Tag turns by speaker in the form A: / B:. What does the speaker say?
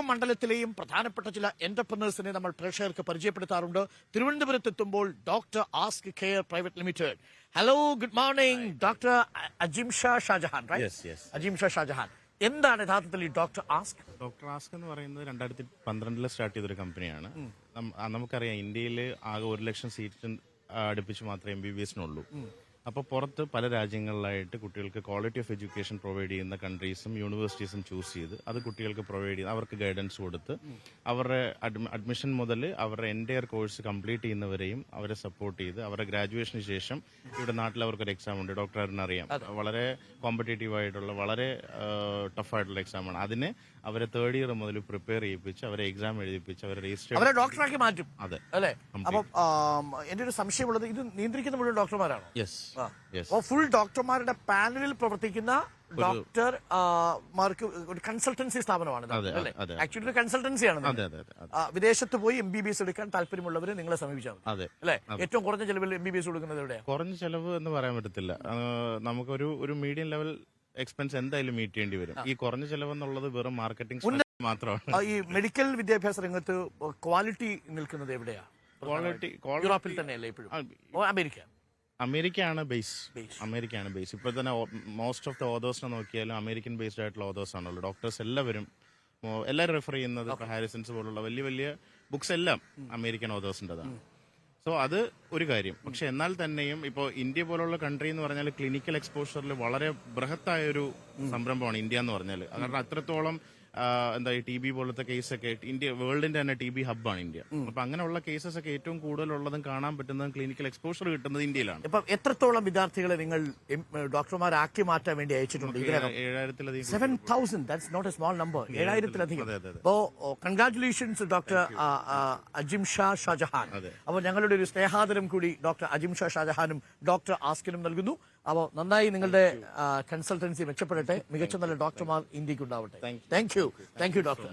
A: മണ്ഡലത്തിലെയും പ്രധാനപ്പെട്ട ചില എന്റർപ്രനേഴ്സിനെ നമ്മൾ പ്രേക്ഷകർക്ക് പരിചയപ്പെടുത്താറുണ്ട്. തിരുവനന്തപുരത്തെത്തുമ്പോൾ doctor ask care private limited. Hello, good morning doctor Ajimsha Shajahan. Ajimsha Shajahan, എന്താണ് യഥാർത്ഥത്തിൽ ഈ ഡോക്ടർ ആസ്ക്?
B: ഡോക്ടർ ആസ്ക് എന്ന് പറയുന്നത് 2012 സ്റ്റാർട്ട് ചെയ്തൊരു കമ്പനിയാണ്. നമുക്കറിയാം, ഇന്ത്യയിൽ ആകെ 1 ലക്ഷം സീറ്റ് അടുപ്പിച്ച് മാത്രമേ MBBSനുള്ളൂ. അപ്പോൾ പുറത്ത് പല രാജ്യങ്ങളിലായിട്ട് കുട്ടികൾക്ക് ക്വാളിറ്റി ഓഫ് എഡ്യൂക്കേഷൻ പ്രൊവൈഡ് ചെയ്യുന്ന കൺട്രീസും യൂണിവേഴ്സിറ്റീസും ചൂസ് ചെയ്ത് അത് കുട്ടികൾക്ക് പ്രൊവൈഡ് ചെയ്ത് അവർക്ക് ഗൈഡൻസ് കൊടുത്ത് അവരുടെ അഡ്മിഷൻ മുതൽ അവരുടെ എൻറ്റയർ കോഴ്സ് കംപ്ലീറ്റ് ചെയ്യുന്നവരെയും അവരെ സപ്പോർട്ട് ചെയ്ത് അവരുടെ ഗ്രാജുവേഷന് ശേഷം ഇവിടെ നാട്ടിൽ അവർക്കൊരു എക്സാം ഉണ്ട്. ഡോക്ടറിന് അറിയാം, വളരെ കോമ്പറ്റേറ്റീവ് ആയിട്ടുള്ള വളരെ ടഫായിട്ടുള്ള എക്സാമാണ്. അതിന് അവരെ 3rd ഇയർ മുതൽ പ്രിപ്പയർ ചെയ്യിപ്പിച്ച് അവരെ എക്സാം എഴുതിപ്പിച്ച് അവരെ രജിസ്റ്റർ
A: അവരെ ഡോക്ടറാക്കി മാറ്റും.
B: അതെ
A: അല്ലേ? അപ്പം എന്റെ ഒരു സംശയമുള്ളത്, ഇത് നിയന്ത്രിക്കുന്ന മുഴുവൻ ഡോക്ടർമാരാണോ?
B: യെസ്.
A: ഫുൾ ഡോക്ടർമാരുടെ പാനലിൽ പ്രവർത്തിക്കുന്ന ഡോക്ടർമാർക്ക് ഒരു കൺസൾട്ടൻസി സ്ഥാപനമാണ് ആക്ച്വലി, ഒരു കൺസൾട്ടൻസിയാണ്. വിദേശത്ത് പോയി MBBS എടുക്കാൻ താല്പര്യമുള്ളവരെ നിങ്ങളെ സമീപിച്ചാൽ അല്ലെ? ഏറ്റവും കുറഞ്ഞ ചെലവിൽ MBBS കൊടുക്കുന്നത് എവിടെയാണ്?
B: കുറഞ്ഞ ചെലവ് എന്ന് പറയാൻ പറ്റത്തില്ല. നമുക്കൊരു മീഡിയം ലെവൽ എക്സ്പെൻസ് എന്തായാലും മീറ്റ് ചെയ്യേണ്ടി വരും. ഈ കുറഞ്ഞ ചെലവെന്നുള്ളത് വെറും മാർക്കറ്റിംഗ് മാത്രമാണ്.
A: ഈ മെഡിക്കൽ വിദ്യാഭ്യാസ രംഗത്ത് ക്വാളിറ്റി നിൽക്കുന്നത് എവിടെയാണ്? യൂറോപ്പിൽ തന്നെയല്ലേ ഇപ്പോഴും?
B: അമേരിക്കയാണ് ബേസ്. ഇപ്പോൾ തന്നെ മോസ്റ്റ് ഓഫ് ദ ഓതേഴ്സിനെ നോക്കിയാലും അമേരിക്കൻ ബേസ്ഡ് ആയിട്ടുള്ള ഓതേഴ്സ് ആണല്ലോ. ഡോക്ടേഴ്സ് എല്ലാവരും റെഫർ ചെയ്യുന്നത് ഹാരിസൺസ് പോലുള്ള വലിയ വലിയ ബുക്സ് എല്ലാം അമേരിക്കൻ ഓതേഴ്സിൻ്റെതാണ്. സോ അത് ഒരു കാര്യം. പക്ഷെ എന്നാൽ തന്നെയും ഇപ്പോൾ ഇന്ത്യ പോലുള്ള കൺട്രി എന്ന് പറഞ്ഞാൽ ക്ലിനിക്കൽ എക്സ്പോഷറിൽ വളരെ ബൃഹത്തായൊരു സംരംഭമാണ് ഇന്ത്യ എന്ന് പറഞ്ഞാൽ. കാരണം അത്രത്തോളം ഈ TB പോലത്തെ കേസൊക്കെ ഇന്ത്യ വേൾഡിന്റെ തന്നെ TB ഹബ്ബാണ് ഇന്ത്യ. അപ്പൊ അങ്ങനെയുള്ള കേസസ് ഒക്കെ ഏറ്റവും കൂടുതലുള്ളതും കാണാൻ പറ്റുന്നതും ക്ലിനിക്കൽ എക്സ്പോഷർ കിട്ടുന്നത് ഇന്ത്യയിലാണ്.
A: ഇപ്പൊ എത്രത്തോളം വിദ്യാർത്ഥികളെ നിങ്ങൾ ഡോക്ടർമാരാക്കി മാറ്റാൻ വേണ്ടി അയച്ചിട്ടുണ്ട്?
B: 7,000-ലധികം.
A: 7,000, that's not a small number. 7,000-ലധികം. അപ്പോ കൺഗ്രാറ്റുലേഷൻസ് ഡോക്ടർ അജിംഷാ ഷാജഹാൻ. അപ്പോൾ ഞങ്ങളുടെ ഒരു സ്നേഹാദരം കൂടി ഡോക്ടർ അജിംഷാ ഷാജഹാനും ഡോക്ടർ ആസ്കിനും നൽകുന്നു. അപ്പോൾ നന്നായി നിങ്ങളുടെ കൺസൾട്ടൻസി മെച്ചപ്പെടട്ടെ. മികച്ച നല്ല ഡോക്ടർമാർ ഇന്ത്യക്ക് ഉണ്ടാവട്ടെ. Thank you doctor.